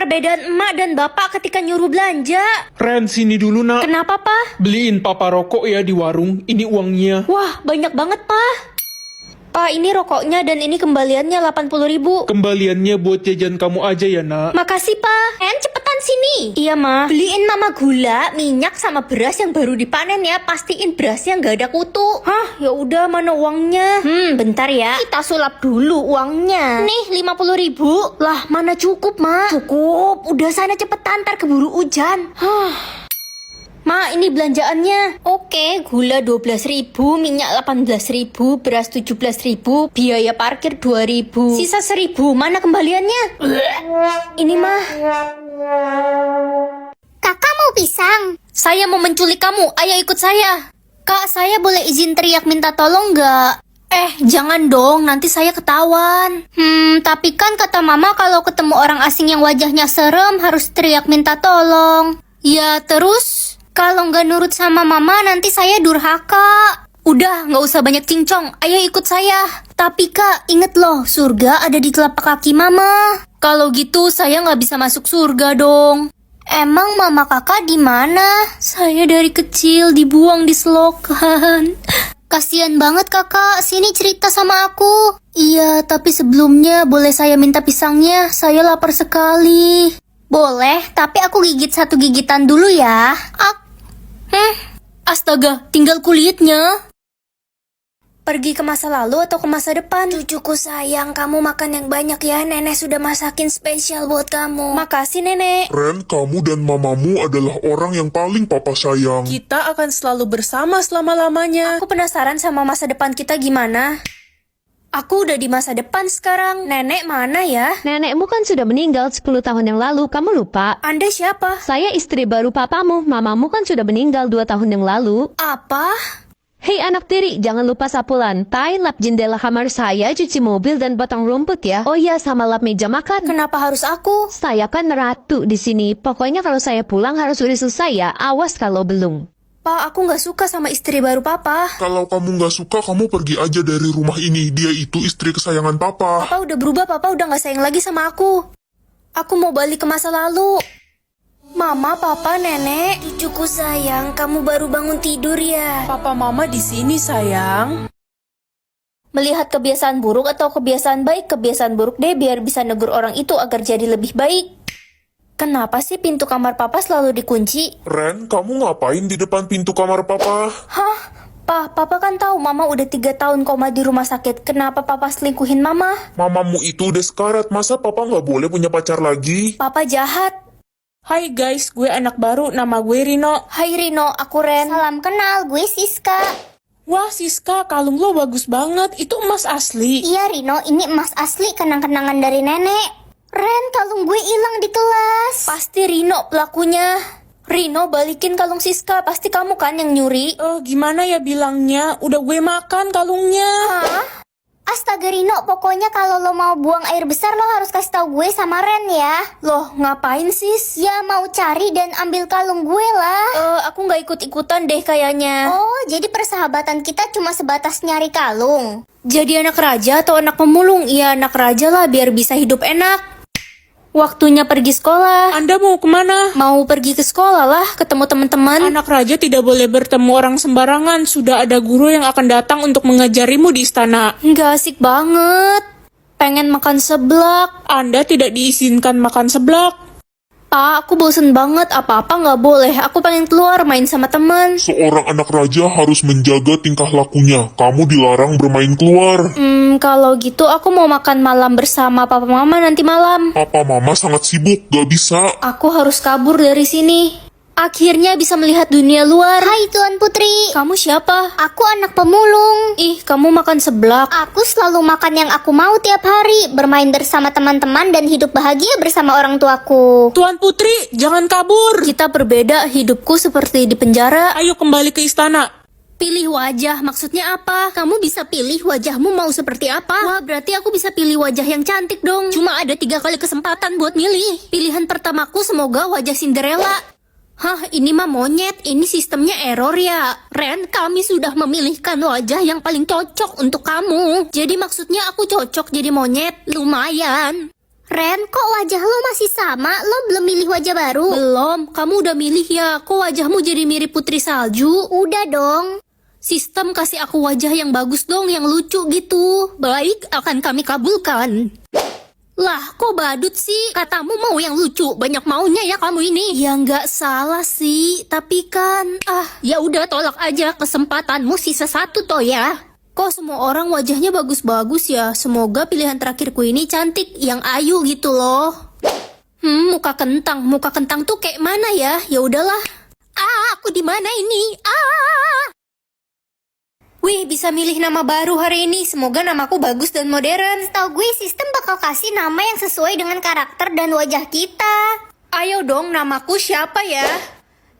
perbedaan emak dan bapak ketika nyuruh belanja. Ren, sini dulu nak. Kenapa, Pa? Beliin papa rokok ya di warung. Ini uangnya. Wah, banyak banget, Pa. Pa, ini rokoknya dan ini kembaliannya 80.000. Kembaliannya buat jajan kamu aja ya nak. Makasih, Pa. Cepetan sini. Iya, Ma. Beliin Mama gula, minyak sama beras yang baru dipanen ya. Pastiin berasnya nggak ada kutu. Hah, ya udah, mana uangnya? Bentar ya. Kita sulap dulu uangnya. Nih, 50.000. Lah, mana cukup, Ma? Cukup. Udah sana cepetan, ntar keburu hujan. Ma, ini belanjaannya. Oke, gula 12.000, minyak 18.000, beras 17.000, biaya parkir 2.000. Sisa 1.000, mana kembaliannya? Ini, mah. Kakak mau pisang? Saya mau menculik kamu, ayo ikut saya. Kak, saya boleh izin teriak minta tolong nggak? Jangan dong, nanti saya ketahuan. Tapi kan kata mama kalau ketemu orang asing yang wajahnya serem harus teriak minta tolong. Ya, terus? Kalau nggak nurut sama mama, nanti saya durhaka. Udah, nggak usah banyak cincong. Ayo ikut saya. Tapi kak, inget loh, surga ada di telapak kaki mama. Kalau gitu, saya nggak bisa masuk surga dong. Emang mama kakak di mana? Saya dari kecil dibuang di selokan. Kasian banget kakak, sini cerita sama aku. Iya, tapi sebelumnya boleh saya minta pisangnya? Saya lapar sekali. Boleh, tapi aku gigit satu gigitan dulu ya. Astaga, tinggal kulitnya. Pergi ke masa lalu atau ke masa depan? Cucuku sayang, kamu makan yang banyak ya. Nenek sudah masakin spesial buat kamu. Makasih, Nenek. Ren, kamu dan mamamu adalah orang yang paling papa sayang. Kita akan selalu bersama selama-lamanya. Aku penasaran sama masa depan kita gimana. Aku udah di masa depan sekarang. Nenek mana ya? Nenekmu kan sudah meninggal 10 tahun yang lalu, kamu lupa? Anda siapa? Saya istri baru papamu, mamamu kan sudah meninggal 2 tahun yang lalu. Apa? Hei anak tiri, jangan lupa sapu lantai, lap jendela kamar saya, cuci mobil dan potong rumput ya. Oh iya, sama lap meja makan. Kenapa harus aku? Saya kan ratu di sini. Pokoknya kalau saya pulang harus udah selesai ya. Awas kalau belum. Pak, aku nggak suka sama istri baru papa. Kalau kamu nggak suka, kamu pergi aja dari rumah ini. Dia itu istri kesayangan papa. Papa udah berubah, papa udah nggak sayang lagi sama aku. Aku mau balik ke masa lalu. Mama, papa, nenek, cucuku sayang, kamu baru bangun tidur ya? Papa mama di sini sayang. Melihat kebiasaan buruk atau kebiasaan baik? Kebiasaan buruk deh, biar bisa negur orang itu agar jadi lebih baik. Kenapa sih pintu kamar papa selalu dikunci? Ren, kamu ngapain di depan pintu kamar papa? Hah? Papa kan tahu mama udah 3 tahun koma di rumah sakit. Kenapa papa selingkuhin mama? Mamamu itu udah sekarat, masa papa nggak boleh punya pacar lagi? Papa jahat. Hai guys, gue anak baru, nama gue Rino. Hai Rino, aku Ren. Salam kenal, gue Siska. Wah Siska, kalung lo bagus banget, itu emas asli. Iya Rino, ini emas asli kenang-kenangan dari nenek. Ren, kalung gue hilang di kelas. Pasti Rino pelakunya. Rino, balikin kalung Siska. Pasti kamu kan yang nyuri. Gimana ya bilangnya, udah gue makan kalungnya. Hah? Astaga Rino, pokoknya kalau lo mau buang air besar lo harus kasih tahu gue sama Ren ya. Loh, ngapain sis? Ya mau cari dan ambil kalung gue lah. Aku nggak ikut-ikutan deh kayaknya. Oh, jadi persahabatan kita cuma sebatas nyari kalung. Jadi anak raja atau anak pemulung? Iya, anak raja lah biar bisa hidup enak. Waktunya pergi sekolah. Anda mau kemana? Mau pergi ke sekolah lah, ketemu teman-teman. Anak raja tidak boleh bertemu orang sembarangan. Sudah ada guru yang akan datang untuk mengajarimu di istana. Nggak asik banget. Pengen makan seblak. Anda tidak diizinkan makan seblak. Pak, aku bosen banget. Apa-apa nggak boleh. Aku pengen keluar main sama teman. Seorang anak raja harus menjaga tingkah lakunya. Kamu dilarang bermain keluar. Kalau gitu aku mau makan malam bersama papa mama nanti malam. Papa mama sangat sibuk, gak bisa. Aku harus kabur dari sini. Akhirnya bisa melihat dunia luar. Hai Tuan Putri. Kamu siapa? Aku anak pemulung. Ih, kamu makan seblak. Aku selalu makan yang aku mau tiap hari. Bermain bersama teman-teman dan hidup bahagia bersama orang tuaku. Tuan Putri, jangan kabur. Kita berbeda, hidupku seperti di penjara. Ayo kembali ke istana. Pilih wajah, maksudnya apa? Kamu bisa pilih wajahmu mau seperti apa? Wah, berarti aku bisa pilih wajah yang cantik dong. Cuma ada 3 kali kesempatan buat milih. Pilihan pertamaku semoga wajah Cinderella. Hah, ini mah monyet. Ini sistemnya error ya. Ren, kami sudah memilihkan wajah yang paling cocok untuk kamu. Jadi maksudnya aku cocok jadi monyet? Lumayan. Ren, kok wajah lo masih sama? Lo belum milih wajah baru? Belum, kamu udah milih ya. Kok wajahmu jadi mirip Putri Salju? Udah dong. Sistem kasih aku wajah yang bagus dong, yang lucu gitu. Baik, akan kami kabulkan. Lah, kok badut sih? Katamu mau yang lucu, banyak maunya ya kamu ini. Ya nggak salah sih, tapi kan... ya udah tolak aja, kesempatanmu sisa satu toh ya. Kok semua orang wajahnya bagus-bagus ya? Semoga pilihan terakhirku ini cantik, yang ayu gitu loh. Muka kentang tuh kayak mana ya? Ya udahlah. Aku di mana ini? Wih, bisa milih nama baru hari ini. Semoga namaku bagus dan modern. Tahu gue sistem bakal kasih nama yang sesuai dengan karakter dan wajah kita. Ayo dong, namaku siapa ya?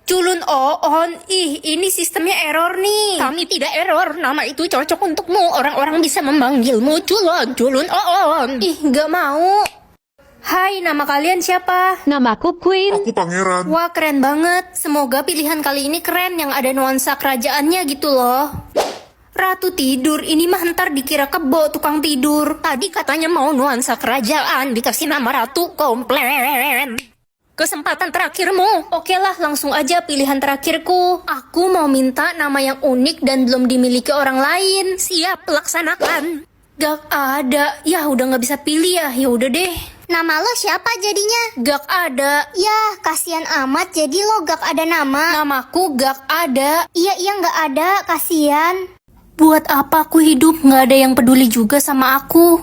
Culun On. Ih, ini sistemnya error nih. Kami tidak error. Nama itu cocok untukmu. Orang-orang bisa memanggilmu Culun On. Ih, nggak mau. Hai, nama kalian siapa? Namaku Queen. Aku pangeran. Wah, keren banget. Semoga pilihan kali ini keren, yang ada nuansa kerajaannya gitu loh. Ratu tidur, ini mah ntar dikira kebo tukang tidur. Tadi katanya mau nuansa kerajaan, dikasih nama ratu, komplain. Kesempatan terakhirmu. Oke lah, langsung aja pilihan terakhirku. Aku mau minta nama yang unik dan belum dimiliki orang lain. Siap, laksanakan. Gak ada. Ya udah gak bisa pilih ya. Ya udah deh. Nama lo siapa jadinya? Gak ada. Yah, kasihan amat jadi lo gak ada nama. Namaku gak ada. Iya gak ada, kasihan. Buat apa aku hidup, gak ada yang peduli juga sama aku.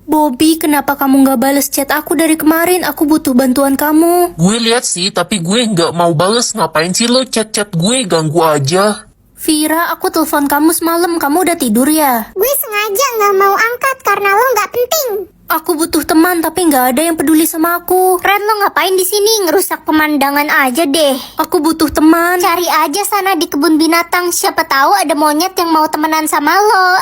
Bobby, kenapa kamu gak bales chat aku dari kemarin? Aku butuh bantuan kamu. Gue lihat sih, tapi gue nggak mau bales. Ngapain sih lo chat-chat gue, ganggu aja. Vira, aku telepon kamu semalam, kamu udah tidur ya? Gue sengaja gak mau angkat karena lo gak penting. Aku butuh teman, tapi gak ada yang peduli sama aku. Ren, lo ngapain di sini? Ngerusak pemandangan aja deh. Aku butuh teman. Cari aja sana di kebun binatang. Siapa tahu ada monyet yang mau temenan sama lo.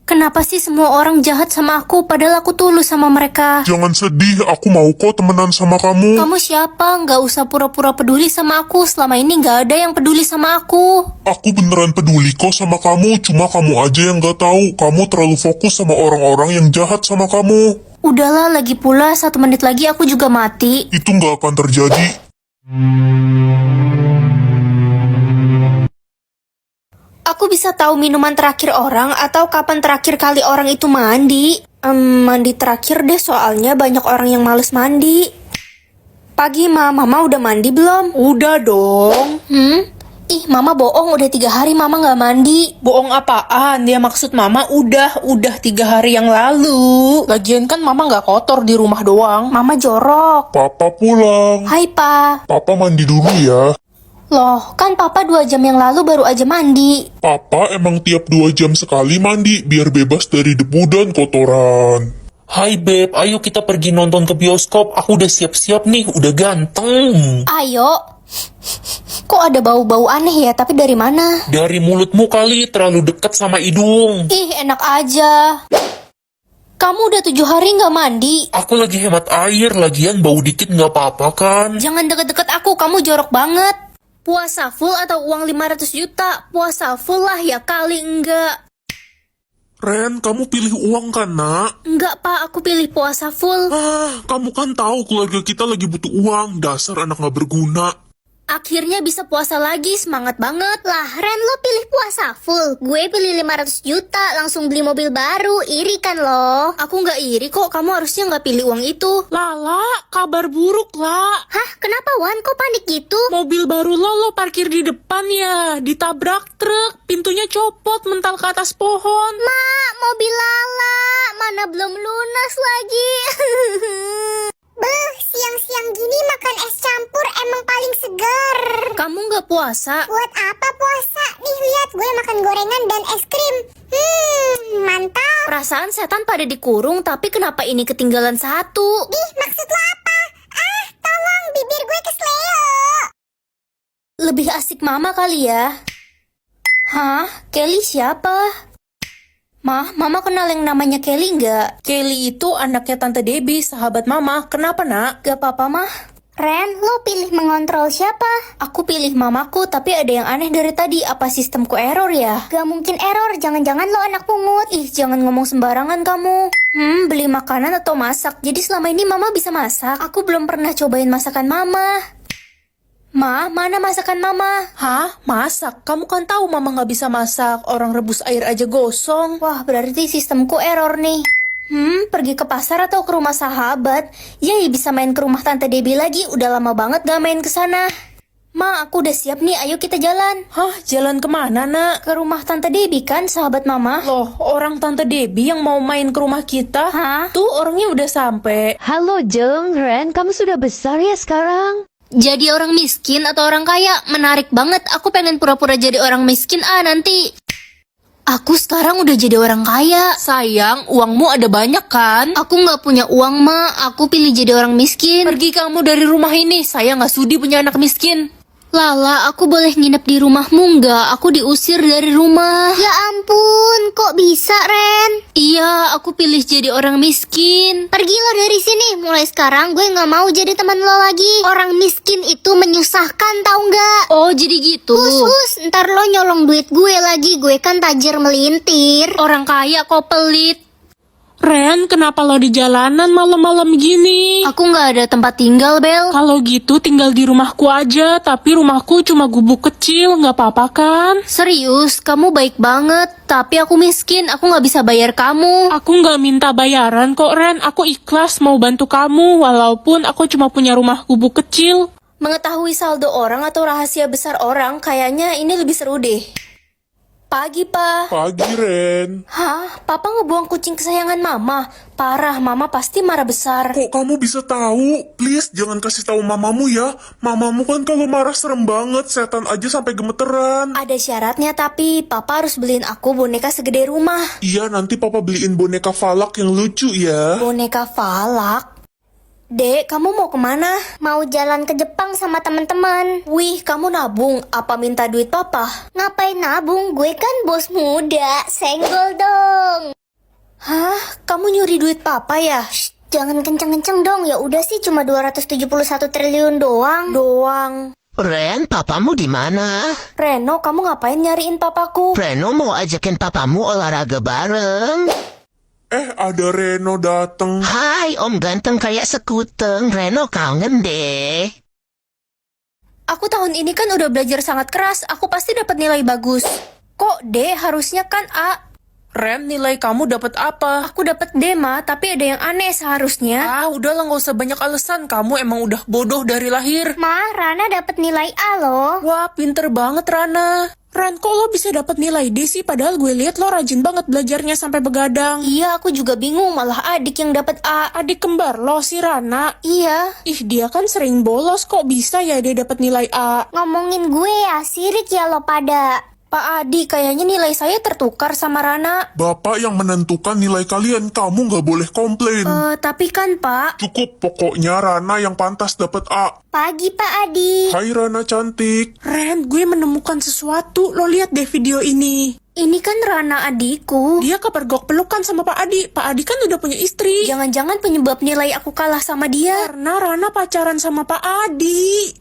Kenapa sih semua orang jahat sama aku, padahal aku tulus sama mereka? Jangan sedih, aku mau kok temenan sama kamu. Kamu siapa? Gak usah pura-pura peduli sama aku. Selama ini gak ada yang peduli sama aku. Aku beneran peduli kok sama kamu, cuma kamu aja yang gak tahu. Kamu terlalu fokus sama orang-orang yang jahat sama kamu. Udahlah, lagi pula 1 menit lagi aku juga mati. Itu gak akan terjadi. Aku bisa tahu minuman terakhir orang atau kapan terakhir kali orang itu mandi. Mandi terakhir deh, soalnya banyak orang yang males mandi. Pagi, Mama udah mandi belum? Udah dong. Ih, Mama bohong, udah 3 hari Mama nggak mandi. Bohong apaan? Dia maksud Mama udah 3 hari yang lalu. Lagian kan Mama nggak kotor di rumah doang. Mama jorok. Papa pulang. Hai, Pa. Papa mandi dulu ya. Loh, kan Papa 2 jam yang lalu baru aja mandi. Papa emang tiap 2 jam sekali mandi, biar bebas dari debu dan kotoran. Hai Beb, ayo kita pergi nonton ke bioskop. Aku udah siap-siap nih, udah ganteng. Ayo. Kok ada bau-bau aneh ya, tapi dari mana? Dari mulutmu kali, terlalu dekat sama hidung. Ih, enak aja. Kamu udah 7 hari nggak mandi. Aku lagi hemat air, lagian bau dikit nggak apa-apa kan? Jangan deket-deket aku, kamu jorok banget. Puasa full atau uang 500 juta? Puasa full lah ya kali enggak. Ren, kamu pilih uang kan, nak? Enggak, Pak, aku pilih puasa full. Kamu kan tahu keluarga kita lagi butuh uang. Dasar anak gak berguna. Akhirnya bisa puasa lagi, semangat banget. Lah, Ren, lo pilih puasa full. Gue pilih 500 juta, langsung beli mobil baru. Iri kan lo? Aku nggak iri kok, kamu harusnya nggak pilih uang itu. Lala, kabar buruk lah. Hah, kenapa Wan? Kok panik gitu? Mobil baru lo parkir di depan ya. Ditabrak truk, pintunya copot, mental ke atas pohon. Mak, mobil Lala. Mana belum lunas lagi. Beuh, siang-siang gini makan es campur emang paling segar. Kamu nggak puasa? Buat apa puasa? Nih lihat gue makan gorengan dan es krim. Mantap. Perasaan setan pada dikurung, tapi kenapa ini ketinggalan 1? Ih, maksud lo apa? Tolong, bibir gue kesleo. Lebih asik Mama kali ya. Hah? Kelly siapa? Mama kenal yang namanya Kelly nggak? Kelly itu anaknya Tante Debbie, sahabat Mama. Kenapa, Nak? Gak apa-apa, Mah. Ren, lo pilih mengontrol siapa? Aku pilih mamaku, tapi ada yang aneh dari tadi. Apa sistemku error ya? Gak mungkin error, jangan-jangan lo anak pungut. Ih, jangan ngomong sembarangan kamu. Beli makanan atau masak? Jadi selama ini mama bisa masak? Aku belum pernah cobain masakan mama. Ma, mana masakan mama? Hah? Masak? Kamu kan tahu mama nggak bisa masak. Orang rebus air aja gosong. Wah, berarti sistemku error nih. Pergi ke pasar atau ke rumah sahabat? Yay, bisa main ke rumah Tante Debbie lagi. Udah lama banget gak main ke sana. Ma, aku udah siap nih. Ayo kita jalan. Hah? Jalan kemana, nak? Ke rumah Tante Debbie kan, sahabat mama. Loh, orang Tante Debbie yang mau main ke rumah kita? Hah? Tuh, orangnya udah sampai. Halo Jeng, Ren, kamu sudah besar ya sekarang? Jadi orang miskin atau orang kaya? Menarik banget. Aku pengen pura-pura jadi orang miskin nanti. Aku sekarang udah jadi orang kaya. Sayang, uangmu ada banyak kan? Aku nggak punya uang, Ma. Aku pilih jadi orang miskin. Pergi kamu dari rumah ini. Saya nggak sudi punya anak miskin. Lala, aku boleh nginep di rumahmu nggak? Aku diusir dari rumah. Ya ampun, kok bisa Ren? Iya, aku pilih jadi orang miskin. Pergilah dari sini, mulai sekarang gue gak mau jadi teman lo lagi. Orang miskin itu menyusahkan tau gak? Oh, jadi gitu. Hus, ntar lo nyolong duit gue lagi, gue kan tajir melintir. Orang kaya kok pelit. Ren, kenapa lo di jalanan malam-malam gini? Aku nggak ada tempat tinggal, Bel. Kalau gitu tinggal di rumahku aja, tapi rumahku cuma gubuk kecil, nggak apa-apa kan? Serius, kamu baik banget. Tapi aku miskin, aku nggak bisa bayar kamu. Aku nggak minta bayaran kok, Ren. Aku ikhlas mau bantu kamu, walaupun aku cuma punya rumah gubuk kecil. Mengetahui saldo orang atau rahasia besar orang, kayaknya ini lebih seru deh. Pagi, Pa. Pagi, Ren. Hah? Papa ngebuang kucing kesayangan Mama? Parah, Mama pasti marah besar. Kok kamu bisa tahu? Please, jangan kasih tahu mamamu ya. Mamamu kan kalau marah serem banget, setan aja sampai gemeteran. Ada syaratnya tapi, Papa harus beliin aku boneka segede rumah. Iya, nanti papa beliin boneka Falak yang lucu ya. Boneka Falak? Dek, kamu mau kemana? Mau jalan ke Jepang sama teman-teman. Wih, kamu nabung. Apa minta duit Papa? Ngapain nabung? Gue kan bos muda. Senggol dong. Hah? Kamu nyuri duit Papa ya? Jangan kenceng-kenceng dong. Ya udah sih cuma 271 triliun doang. Ren, papamu di mana? Reno, kamu ngapain nyariin papaku? Reno mau ajakin papamu olahraga bareng. Ada Reno dateng. Hai, om ganteng kayak sekuteng. Reno kangen deh. Aku tahun ini kan udah belajar sangat keras. Aku pasti dapat nilai bagus. Kok D? Harusnya kan A. Ren, nilai kamu dapat apa? Aku dapat D, Ma, tapi ada yang aneh seharusnya. Ah, udahlah nggak usah banyak alasan. Kamu emang udah bodoh dari lahir. Ma, Rana dapat nilai A loh. Wah, pinter banget Rana. Ren, kok lo bisa dapat nilai D sih? Padahal gue lihat lo rajin banget belajarnya sampai begadang. Iya, aku juga bingung. Malah adik yang dapat A. Adik kembar lo si Rana. Iya. Ih, dia kan sering bolos, kok bisa ya dia dapat nilai A? Ngomongin gue ya, sirik ya lo pada. Pak Adi, kayaknya nilai saya tertukar sama Rana. Bapak yang menentukan nilai kalian, kamu nggak boleh komplain. Tapi kan Pak, Cukup, pokoknya Rana yang pantas dapat A. Pagi Pak Adi. Hai Rana cantik. Ren, gue menemukan sesuatu. Lo lihat deh video ini. ini kan Rana adikku. Dia kepergok pelukan sama Pak Adi. Pak Adi kan udah punya istri. Jangan-jangan penyebab nilai aku kalah sama dia. Karena Rana pacaran sama Pak Adi.